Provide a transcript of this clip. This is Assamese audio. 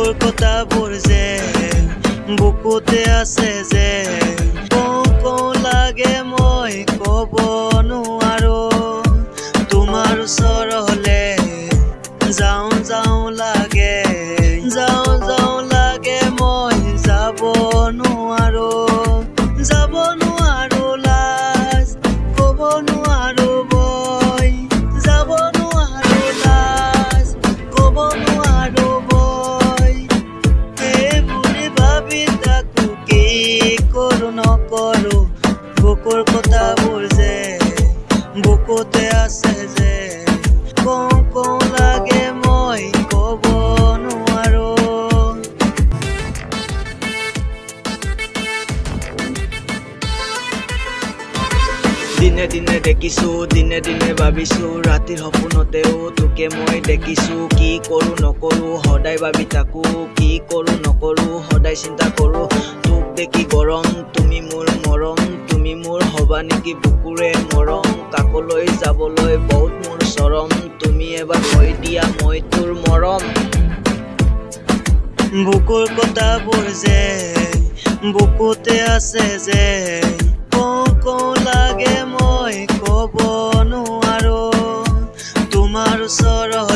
বুকুৰ কথাবোৰ যে বুকুতে আছে যে কওঁ লাগে মই ক'ব নোৱাৰো তোমাৰ ওচৰলে যাওঁ লাগে মই যাব নোৱাৰো লাজ ক'ব নোৱাৰো বই যাব নোৱাৰো লাজ ক'ব নোৱাৰো বই এইবুলি ভাবি তাকো কি কৰো নকৰো বুকুৰ কথাবোৰ যে বুকুতে আছে যে কওঁ লাগে মই ক'ব নোৱাৰো দিনে দিনে দেখিছো দিনে দিনে ভাবিছো ৰাতিৰ সপোনতেও তোকে মই দেখিছো কি কৰো নকৰো সদায় ভাবি থাকো কি কৰো নকৰো সদায় চিন্তা কৰো তোক দেখি গৰম তুমি মোৰ মৰম তুমি মোৰ হবা নেকি বুকুৰে মৰম কাকলৈ যাবলৈ বহুত মোৰ চৰম তুমি এবাৰ কৈ দিয়া মই তোৰ মৰম বুকুৰ কথাবোৰ যে বুকুতে আছে যে কওঁ লাগে মই ক'ব নোৱাৰো তোমাৰ ওচৰত